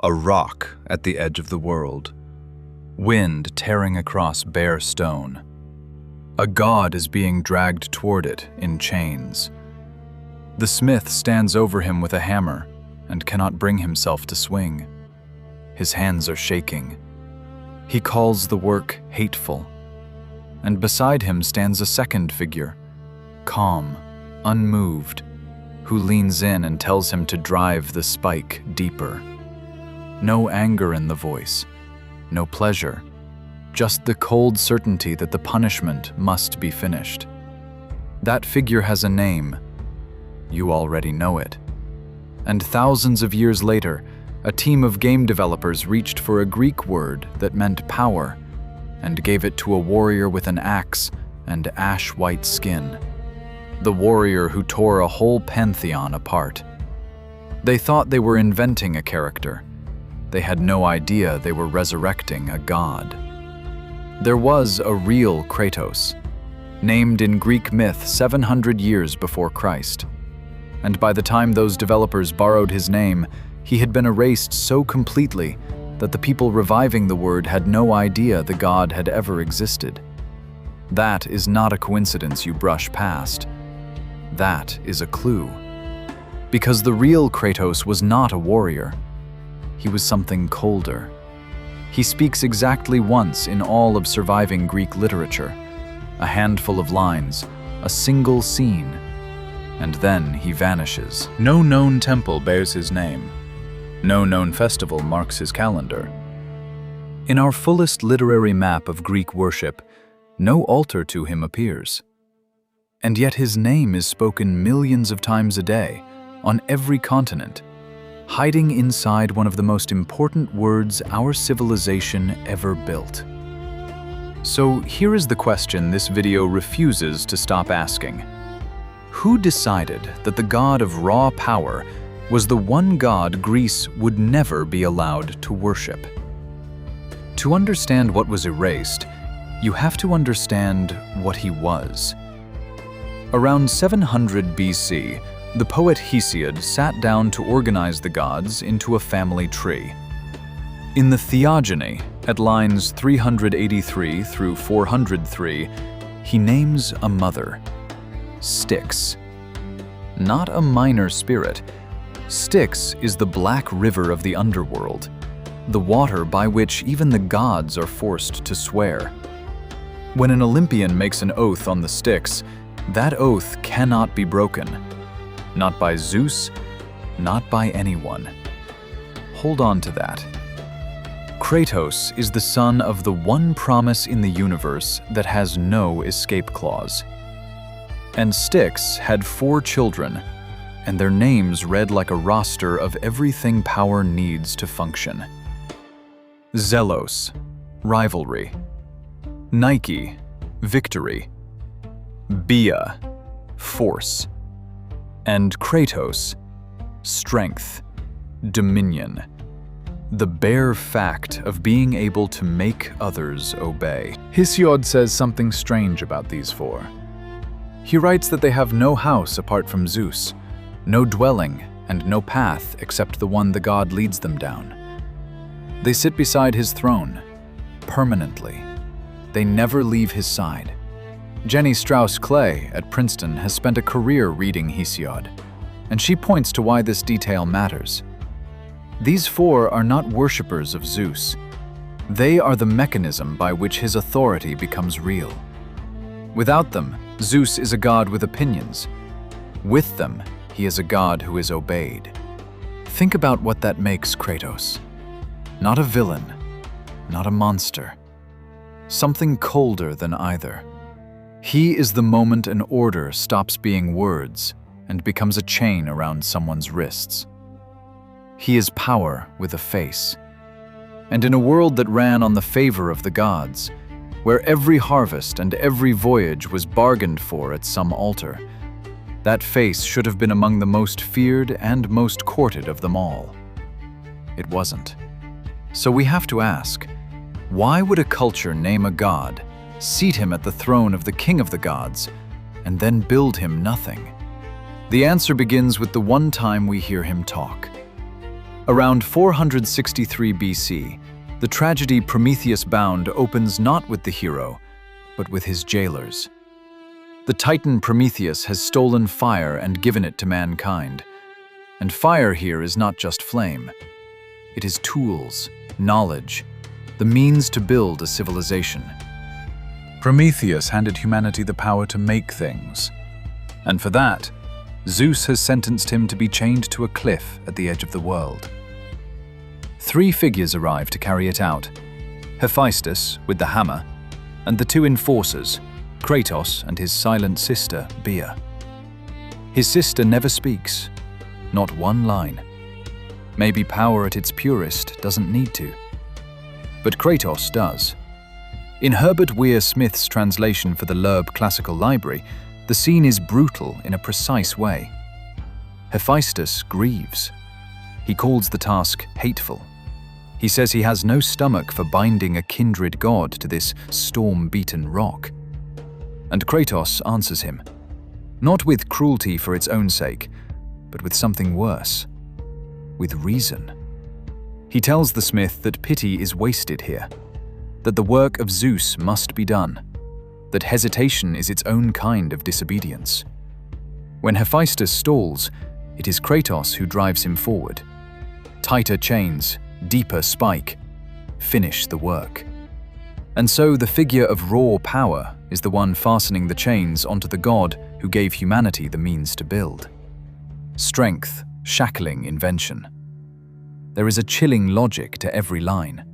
a rock at the edge of the world, wind tearing across bare stone. A god is being dragged toward it in chains. The smith stands over him with a hammer and cannot bring himself to swing. His hands are shaking. He calls the work hateful. And beside him stands a second figure, calm, unmoved, who leans in and tells him to drive the spike deeper. No anger in the voice, no pleasure, just the cold certainty that the punishment must be finished. That figure has a name. You already know it. And thousands of years later, a team of game developers reached for a Greek word that meant power and gave it to a warrior with an axe and ash-white skin. The warrior who tore a whole pantheon apart. They thought they were inventing a character. They had no idea they were resurrecting a god. There was a real Kratos, named in Greek myth 700 years before Christ. And by the time those developers borrowed his name, he had been erased so completely that the people reviving the word had no idea the god had ever existed. That is not a coincidence you brush past. That is a clue. Because the real Kratos was not a warrior. He was something colder. He speaks exactly once in all of surviving Greek literature, a handful of lines, a single scene, and then he vanishes. No known temple bears his name. No known festival marks his calendar. In our fullest literary map of Greek worship, no altar to him appears. And yet his name is spoken millions of times a day, on every continent, hiding inside one of the most important words our civilization ever built. So here is the question this video refuses to stop asking. Who decided that the god of raw power was the one god Greece would never be allowed to worship? To understand what was erased, you have to understand what he was. Around 700 BC, the poet Hesiod sat down to organize the gods into a family tree. In the Theogony, at lines 383 through 403, he names a mother, Styx. Not a minor spirit. Styx is the black river of the underworld, the water by which even the gods are forced to swear. When an Olympian makes an oath on the Styx, that oath cannot be broken. Not by Zeus, not by anyone. Hold on to that. Kratos is the son of the one promise in the universe that has no escape clause. And Styx had 4 children, and their names read like a roster of everything power needs to function. Zelos, rivalry. Nike, victory. Bia, force. And Kratos, strength, dominion. The bare fact of being able to make others obey. Hesiod says something strange about these 4. He writes that they have no house apart from Zeus, no dwelling, and no path except the one the god leads them down. They sit beside his throne, permanently. They never leave his side. Jenny Strauss-Clay at Princeton has spent a career reading Hesiod, and she points to why this detail matters. These 4 are not worshippers of Zeus. They are the mechanism by which his authority becomes real. Without them, Zeus is a god with opinions. With them, he is a god who is obeyed. Think about what that makes Kratos. Not a villain, not a monster. Something colder than either. He is the moment an order stops being words and becomes a chain around someone's wrists. He is power with a face. And in a world that ran on the favor of the gods, where every harvest and every voyage was bargained for at some altar, that face should have been among the most feared and most courted of them all. It wasn't. So we have to ask, why would a culture name a god, seat him at the throne of the king of the gods, and then build him nothing? The answer begins with the one time we hear him talk. Around 463 BC, the tragedy Prometheus Bound opens not with the hero, but with his jailers. The Titan Prometheus has stolen fire and given it to mankind. And fire here is not just flame. It is tools, knowledge, the means to build a civilization. Prometheus handed humanity the power to make things. And for that, Zeus has sentenced him to be chained to a cliff at the edge of the world. 3 figures arrive to carry it out: Hephaestus with the hammer, and the 2 enforcers, Kratos and his silent sister, Bia. His sister never speaks, not one line. Maybe power at its purest doesn't need to. But Kratos does. In Herbert Weir Smith's translation for the Loeb Classical Library, the scene is brutal in a precise way. Hephaestus grieves. He calls the task hateful. He says he has no stomach for binding a kindred god to this storm-beaten rock. And Kratos answers him, not with cruelty for its own sake, but with something worse, with reason. He tells the smith that pity is wasted here, that the work of Zeus must be done, that hesitation is its own kind of disobedience. When Hephaestus stalls, it is Kratos who drives him forward. Tighter chains, deeper spike, finish the work. And so the figure of raw power is the one fastening the chains onto the god who gave humanity the means to build. Strength, shackling invention. There is a chilling logic to every line.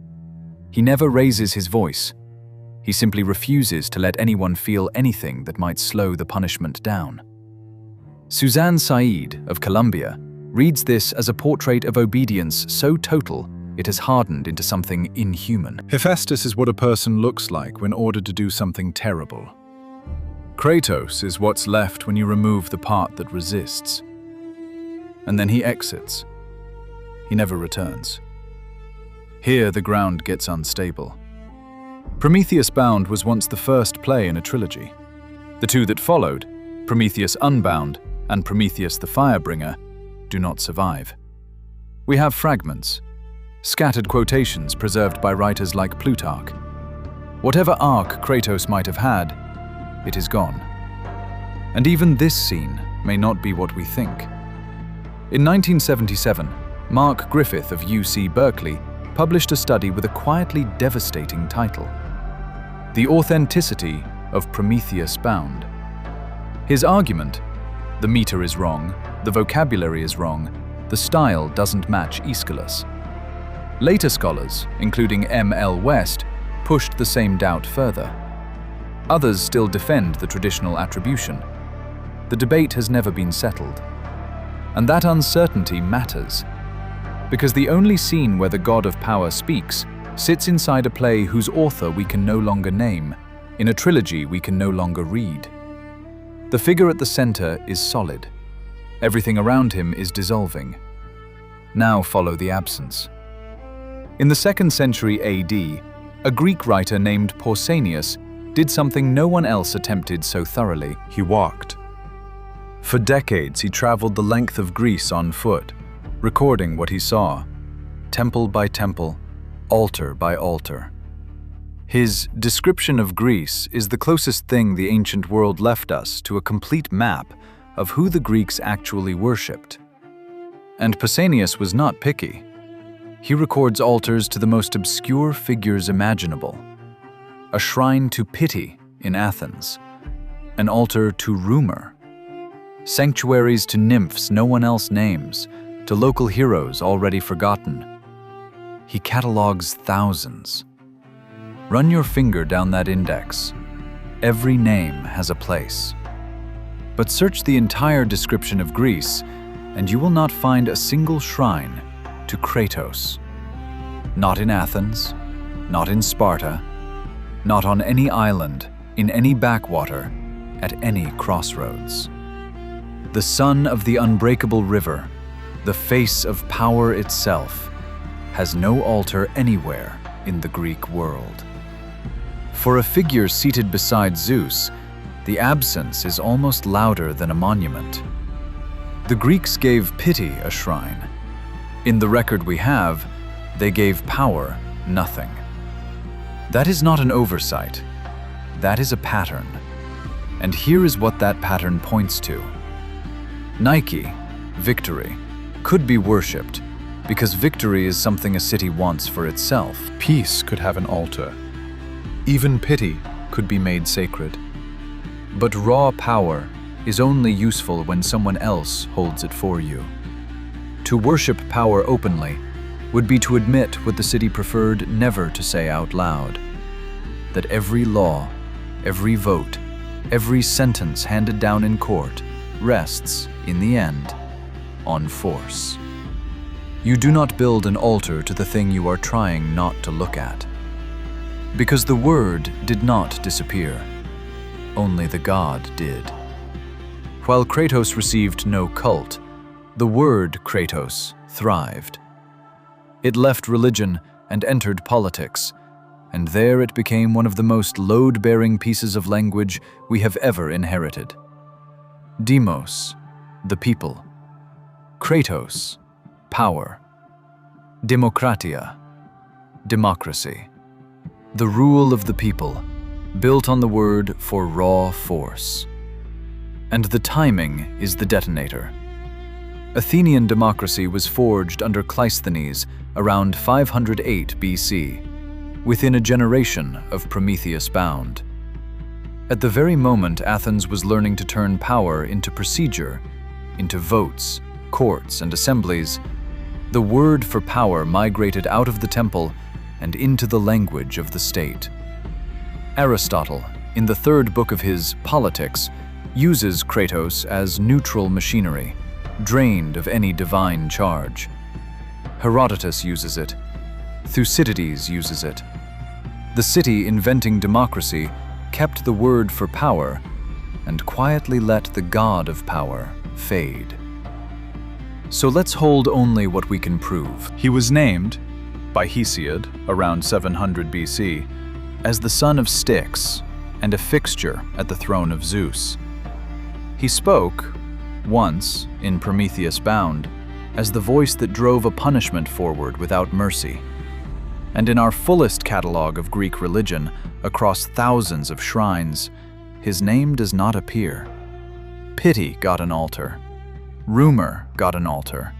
He never raises his voice. He simply refuses to let anyone feel anything that might slow the punishment down. Suzanne Said of Columbia reads this as a portrait of obedience so total it has hardened into something inhuman. Hephaestus is what a person looks like when ordered to do something terrible. Kratos is what's left when you remove the part that resists. And then he exits. He never returns. Here the ground gets unstable. Prometheus Bound was once the first play in a trilogy. The 2 that followed, Prometheus Unbound and Prometheus the Firebringer, do not survive. We have fragments, scattered quotations preserved by writers like Plutarch. Whatever arc Kratos might have had, it is gone. And even this scene may not be what we think. In 1977, Mark Griffith of UC Berkeley published a study with a quietly devastating title: The Authenticity of Prometheus Bound. His argument: the meter is wrong, the vocabulary is wrong, the style doesn't match Aeschylus. Later scholars, including M.L. West, pushed the same doubt further. Others still defend the traditional attribution. The debate has never been settled. And that uncertainty matters, because the only scene where the god of power speaks sits inside a play whose author we can no longer name, in a trilogy we can no longer read. The figure at the center is solid. Everything around him is dissolving. Now follow the absence. In the 2nd century AD, a Greek writer named Pausanias did something no one else attempted so thoroughly. He walked. For decades, he traveled the length of Greece on foot, recording what he saw, temple by temple, altar by altar. His description of Greece is the closest thing the ancient world left us to a complete map of who the Greeks actually worshipped. And Pausanias was not picky. He records altars to the most obscure figures imaginable. A shrine to Pity in Athens, an altar to Rumor, sanctuaries to nymphs no one else names, to local heroes already forgotten. He catalogs thousands. Run your finger down that index. Every name has a place. But search the entire description of Greece, and you will not find a single shrine to Kratos. Not in Athens, not in Sparta, not on any island, in any backwater, at any crossroads. The son of the Unbreakable River, the face of power itself, has no altar anywhere in the Greek world. For a figure seated beside Zeus, the absence is almost louder than a monument. The Greeks gave Pity a shrine. In the record we have, they gave power nothing. That is not an oversight. That is a pattern. And here is what that pattern points to. Nike, victory, could be worshipped because victory is something a city wants for itself. Peace could have an altar. Even pity could be made sacred. But raw power is only useful when someone else holds it for you. To worship power openly would be to admit what the city preferred never to say out loud: that every law, every vote, every sentence handed down in court rests, in the end, on force. You do not build an altar to the thing you are trying not to look at. Because the word did not disappear. Only the God did. While Kratos received no cult, the word Kratos thrived. It left religion and entered politics, and there it became one of the most load-bearing pieces of language we have ever inherited. Demos, the people. Kratos, power. Demokratia, democracy. The rule of the people, built on the word for raw force. And the timing is the detonator. Athenian democracy was forged under Cleisthenes around 508 BC, within a generation of Prometheus Bound. At the very moment Athens was learning to turn power into procedure, into votes, courts, and assemblies, the word for power migrated out of the temple and into the language of the state. Aristotle, in the third book of his Politics, uses Kratos as neutral machinery, drained of any divine charge. Herodotus uses it. Thucydides uses it. The city inventing democracy kept the word for power and quietly let the god of power fade. So let's hold only what we can prove. He was named, by Hesiod, around 700 BC, as the son of Styx and a fixture at the throne of Zeus. He spoke, once, in Prometheus Bound, as the voice that drove a punishment forward without mercy. And in our fullest catalog of Greek religion, across thousands of shrines, his name does not appear. Pity got an altar. Rumor got an altar.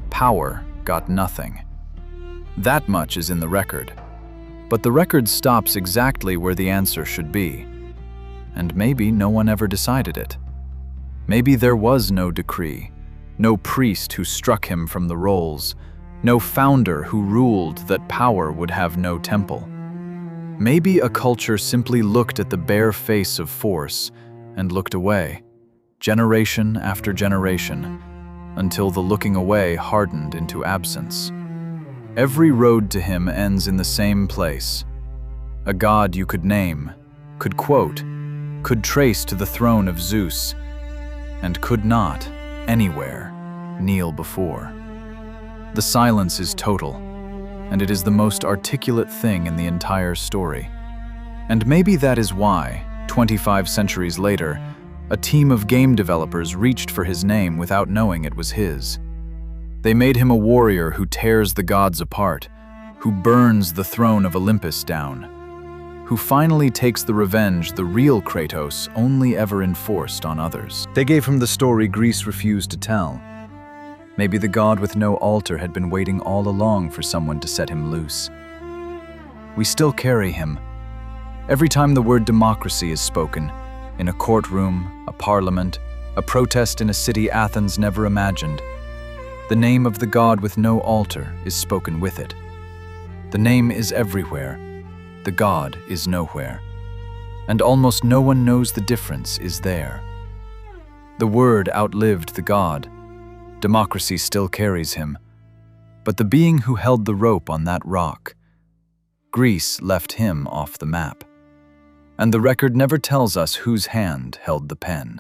Power got nothing. That much is in the record. But the record stops exactly where the answer should be. And maybe no one ever decided it. Maybe there was no decree, no priest who struck him from the rolls, no founder who ruled that power would have no temple. Maybe a culture simply looked at the bare face of force and looked away, generation after generation, until the looking away hardened into absence. Every road to him ends in the same place. A god you could name, could quote, could trace to the throne of Zeus, and could not, anywhere, kneel before. The silence is total, and it is the most articulate thing in the entire story. And maybe that is why, 25 centuries later, a team of game developers reached for his name without knowing it was his. They made him a warrior who tears the gods apart, who burns the throne of Olympus down, who finally takes the revenge the real Kratos only ever enforced on others. They gave him the story Greece refused to tell. Maybe the god with no altar had been waiting all along for someone to set him loose. We still carry him. Every time the word democracy is spoken, in a courtroom, a parliament, a protest in a city Athens never imagined, the name of the god with no altar is spoken with it. The name is everywhere. The god is nowhere. And almost no one knows the difference is there. The word outlived the god. Democracy still carries him. But the being who held the rope on that rock, Greece left him off the map. And the record never tells us whose hand held the pen.